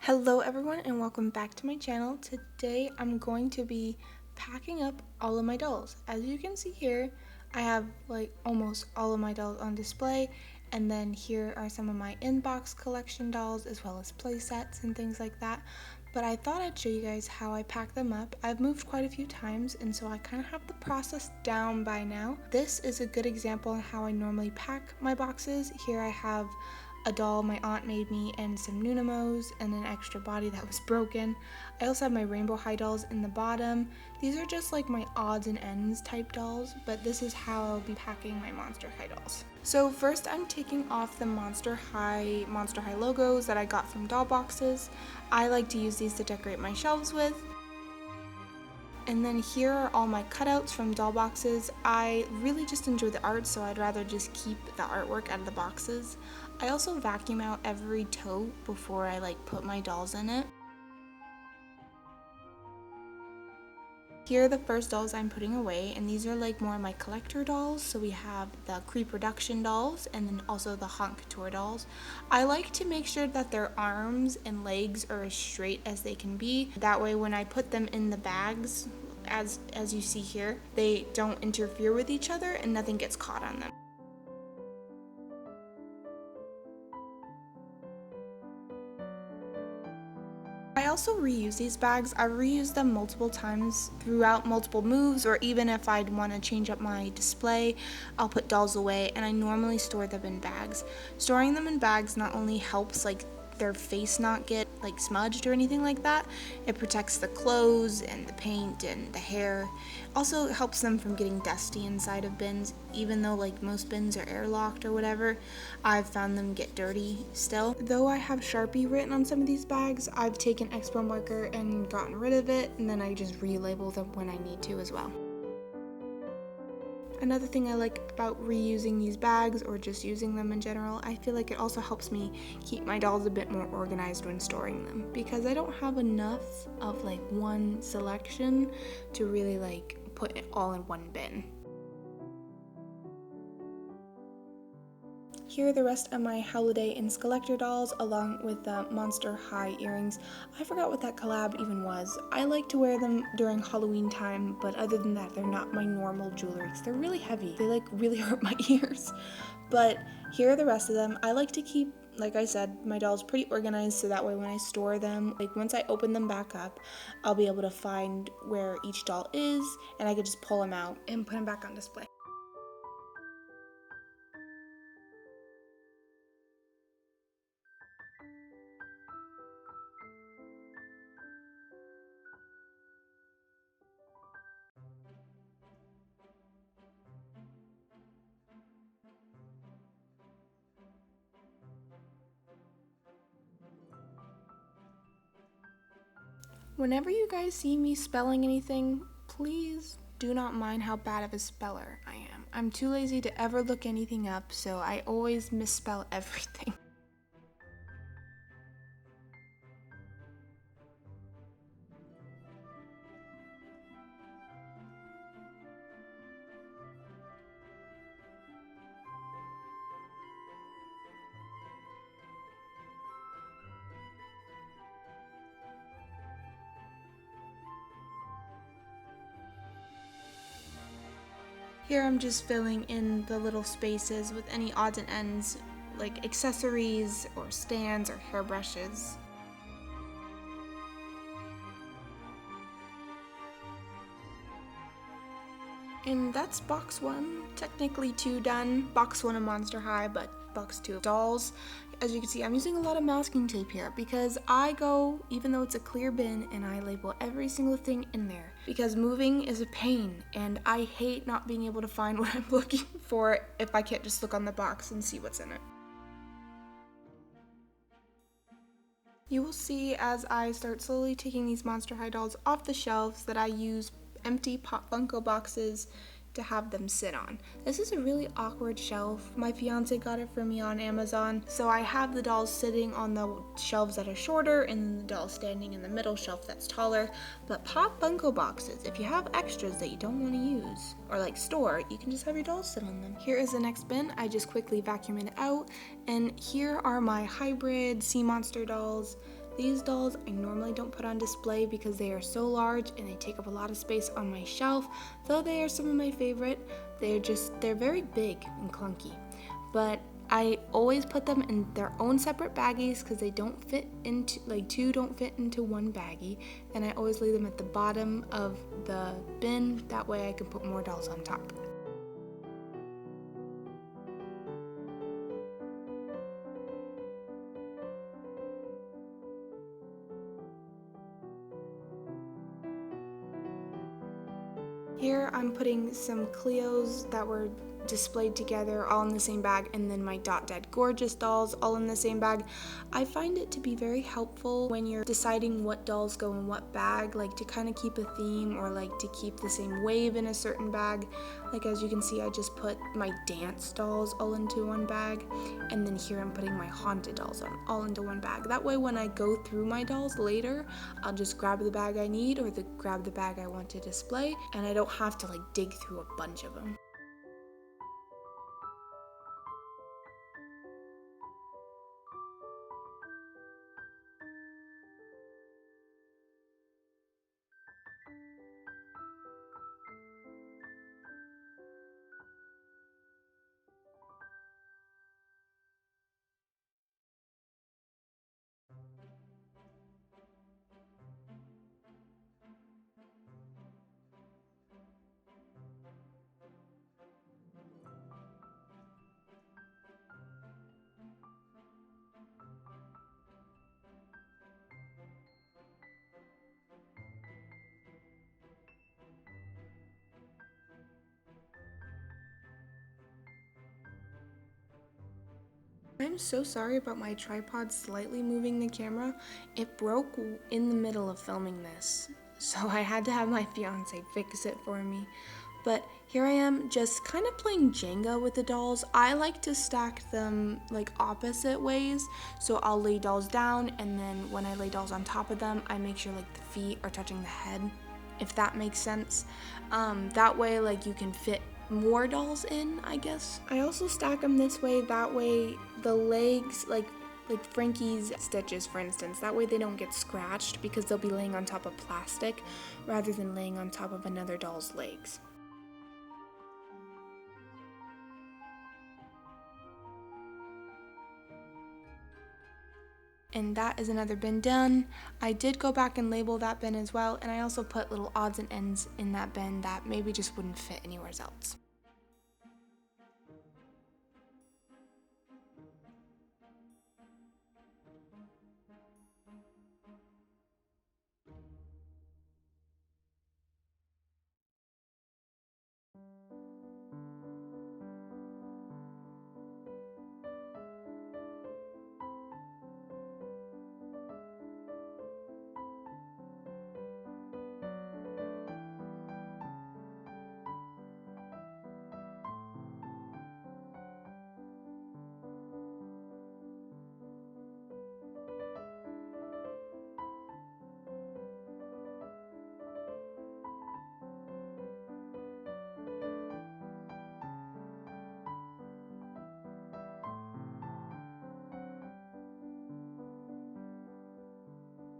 Hello everyone and welcome back to my channel. Today I'm going to be packing up all of my dolls. As you can see here, I have like almost all of my dolls on display, and then here are some of my inbox collection dolls as well as play sets and things like that. But I thought I'd show you guys how I pack them up. I've moved quite a few times and so I kind of have the process down by now. This is a good example of how I normally pack my boxes. Here I have a doll my aunt made me and some Nunamos and an extra body that was broken. I also have my rainbow high dolls in the bottom. These are just like my odds and ends type dolls, but this is how I'll be packing my Monster High dolls. So first I'm taking off the Monster High logos that I got from doll boxes. I like to use these to decorate my shelves with. And then here are all my cutouts from doll boxes. I really just enjoy the art, so I'd rather just keep the artwork out of the boxes. I also vacuum out every tote before I put my dolls in it. Here are the first dolls I'm putting away, and these are more my collector dolls. So we have the Pre-Production dolls and then also the Honk Couture dolls. I like to make sure that their arms and legs are as straight as they can be. That way when I put them in the bags, as you see here, they don't interfere with each other and nothing gets caught on them. I also reuse these bags. I've reused them multiple times throughout multiple moves, or even if I'd want to change up my display, I'll put dolls away, and I normally store them in bags. Storing them in bags not only helps their face not get smudged or anything like that, it protects the clothes and the paint and the hair. Also helps them from getting dusty inside of bins. Even though most bins are airlocked or whatever, I've found them get dirty still. Though I have Sharpie written on some of these bags, I've taken Expo marker and gotten rid of it, and then I just relabel them when I need to as well. Another thing I like about reusing these bags, or just using them in general, I feel like it also helps me keep my dolls a bit more organized when storing them, because I don't have enough of one selection to really put it all in one bin. Here are the rest of my Holiday and Collector dolls, along with the Monster High earrings. I forgot what that collab even was. I like to wear them during Halloween time, but other than that, they're not my normal jewelry because they're really heavy. They really hurt my ears. But here are the rest of them. I like to keep, like I said, my dolls pretty organized, so that way when I store them, once I open them back up, I'll be able to find where each doll is, and I could just pull them out and put them back on display. Whenever you guys see me spelling anything, please do not mind how bad of a speller I am. I'm too lazy to ever look anything up, so I always misspell everything. Here I'm just filling in the little spaces with any odds and ends, like accessories or stands or hairbrushes. And that's box 1, technically 2 done. Box 1 of Monster High, but box 2 of dolls. As you can see, I'm using a lot of masking tape here because I go, even though it's a clear bin, and I label every single thing in there because moving is a pain and I hate not being able to find what I'm looking for if I can't just look on the box and see what's in it. You will see as I start slowly taking these Monster High dolls off the shelves that I use empty Pop Funko boxes to have them sit on. This is a really awkward shelf. My fiance got it for me on Amazon, so I have the dolls sitting on the shelves that are shorter and then the dolls standing in the middle shelf that's taller. But Pop Funko boxes, if you have extras that you don't want to use or store, you can just have your dolls sit on them. Here is the next bin. I just quickly vacuumed it out, and here are my hybrid sea monster dolls. These dolls I normally don't put on display because they are so large and they take up a lot of space on my shelf. Though they are some of my favorite, they're very big and clunky. But I always put them in their own separate baggies because they don't fit into, like, two don't fit into one baggie, and I always leave them at the bottom of the bin. That way I can put more dolls on top. Here I'm putting some Cleos that were displayed together all in the same bag, and then my Dot Dead Gorgeous dolls all in the same bag. I find it to be very helpful when you're deciding what dolls go in what bag, like to kind of keep a theme or like to keep the same wave in a certain bag. Like as you can see, I just put my dance dolls all into one bag, and then here I'm putting my haunted dolls all into one bag. That way when I go through my dolls later, I'll just grab the bag I need or grab the bag I want to display, and I don't have to like dig through a bunch of them. I'm so sorry about my tripod slightly moving the camera. It broke in the middle of filming this, so I had to have my fiance fix it for me. But here I am just kind of playing Jenga with the dolls. I like to stack them like opposite ways. So I'll lay dolls down, and then when I lay dolls on top of them, I make sure like the feet are touching the head, if that makes sense. That way like you can fit more dolls in, I guess. I also stack them this way, that way the legs, like Frankie's stitches for instance, that way they don't get scratched because they'll be laying on top of plastic rather than laying on top of another doll's legs. And that is another bin done. I did go back and label that bin as well, and I also put little odds and ends in that bin that maybe just wouldn't fit anywhere else.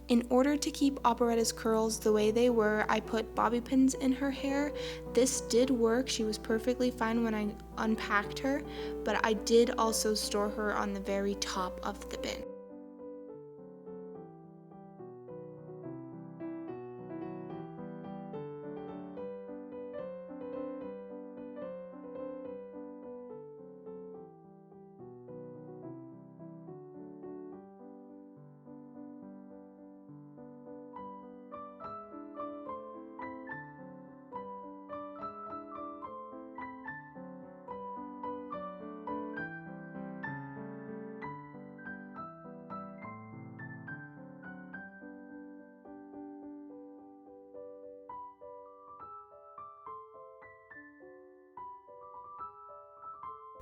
In order to keep Operetta's curls the way they were, I put bobby pins in her hair. This did work. She was perfectly fine when I unpacked her, but I did also store her on the very top of the bin.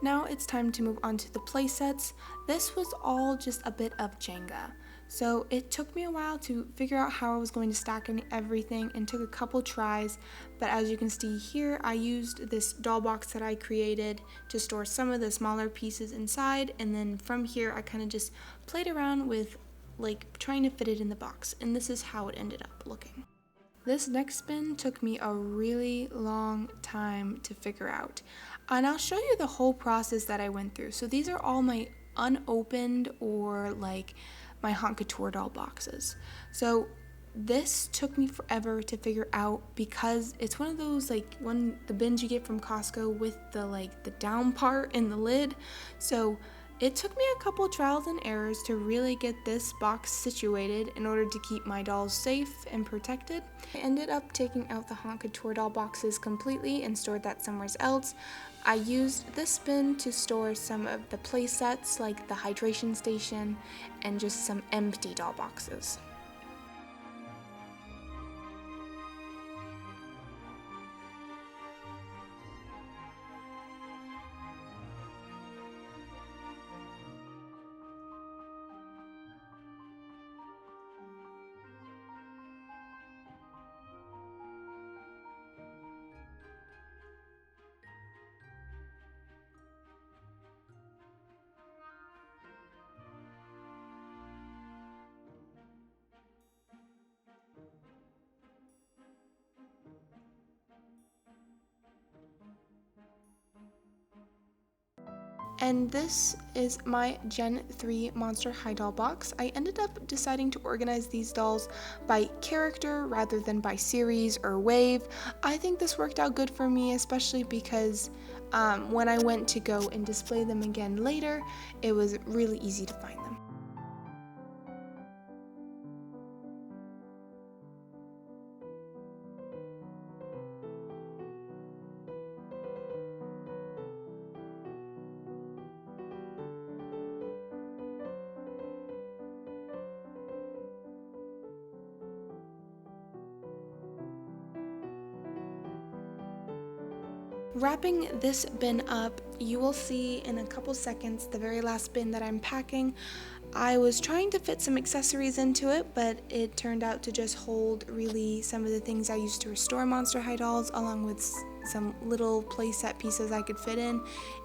Now it's time to move on to the play sets. This was all just a bit of Jenga. So it took me a while to figure out how I was going to stack everything and took a couple tries, but as you can see here, I used this doll box that I created to store some of the smaller pieces inside, and then from here I kind of just played around with like trying to fit it in the box, and this is how it ended up looking. This next spin took me a really long time to figure out, and I'll show you the whole process that I went through. So these are all my unopened or like my Haute Couture doll boxes. So this took me forever to figure out because it's one of those like the bins you get from Costco with the down part in the lid. So it took me a couple trials and errors to really get this box situated in order to keep my dolls safe and protected. I ended up taking out the Haute Couture doll boxes completely and stored that somewhere else. I used this bin to store some of the play sets like the hydration station and just some empty doll boxes. And this is my Gen 3 Monster High doll box. I ended up deciding to organize these dolls by character rather than by series or wave. I think this worked out good for me, especially because when I went to go and display them again later, it was really easy to find them. Wrapping this bin up, you will see in a couple seconds the very last bin that I'm packing. I was trying to fit some accessories into it, but it turned out to just hold really some of the things I used to restore Monster High dolls, along with some little playset pieces I could fit in,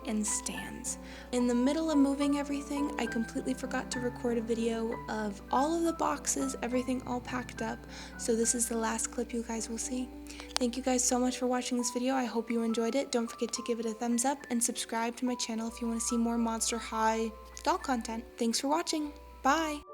and stands. In the middle of moving everything, I completely forgot to record a video of all of the boxes, everything all packed up, so this is the last clip you guys will see. Thank you guys so much for watching this video. I hope you enjoyed it. Don't forget to give it a thumbs up and subscribe to my channel if you want to see more Monster High doll content. Thanks for watching. Bye!